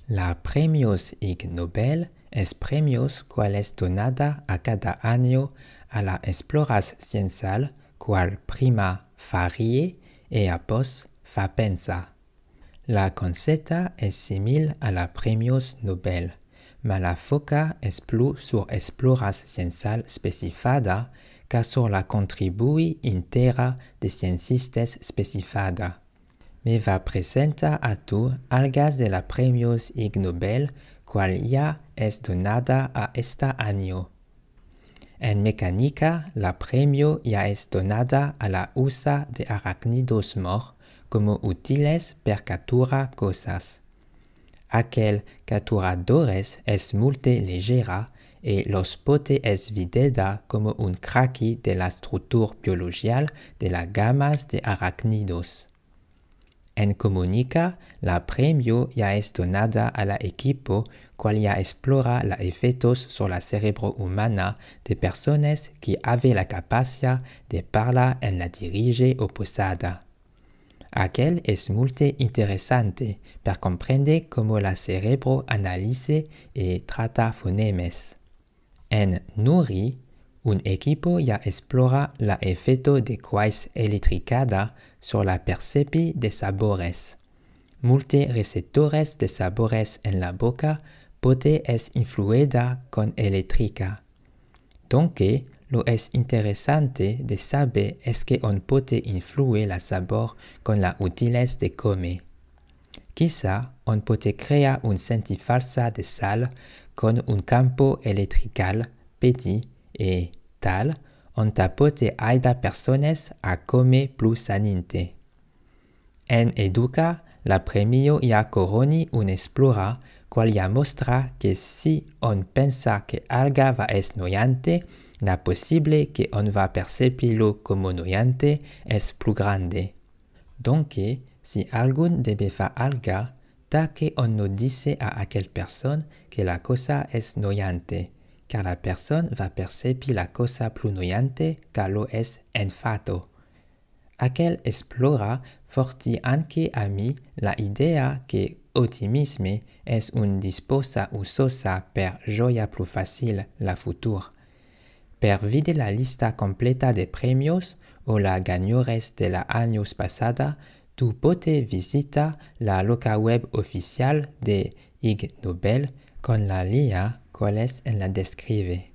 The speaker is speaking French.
La Premios Ig Nobel es premios cual es donada a cada año a la exploras ciencial cual prima farie e apos fa pensa. La conceta es simil a la Premios Nobel, ma la foca es plus sur exploras ciencial specifada ca sur la contribui intera de ciencistes specifada. Me va presenta a tu algas de la Premios Ig Nobel cual ya es donada a esta año. En mecánica, la premio ya es donada a la USA de aracnidos mor como útiles per capturar cosas. Aquel capturadores es multe ligera y los pote es videda como un craqui de la estructura biologial de las gamas de aracnidos. En comunica, la premio ya es donada a la equipo cual ya explora los efectos sobre el cerebro humana de personas que have la capacidad de parlar en la dirige oposada. Aquel es multe interesante per comprender cómo el cerebro analice y trata fonemes. En NURI, un equipo ya explora el efecto de quais electricada sur la percepi de sabores. Multe receptores de sabores en la boca pote es influida con eléctrica. Donque, lo es interesante de saber es que on pote influir la sabor con la útiles de come. Quizá on pote crear un senti falsa de sal con un campo electrical petit e tal, on tapote aida personas a come plus saninte. En educa, la premio ya coroni un explora cual ya mostra que si on pensa que alga va es noyante, la posible que on va percepirlo como noyante es plus grande. Donque, si algún debe fa alga, ta que on no dice a aquel person que la cosa es noyante, car la persona va percepir la cosa plus noyante que lo es en fato. Aquel explora forti anche a mi la idea que optimisme es un disposa usosa per gioia plus facile la futur. Per vide la lista completa de premios o la ganadores de la años pasada, tu pote visita la loca web oficial de Ig Nobel con la línea cual es en la describe.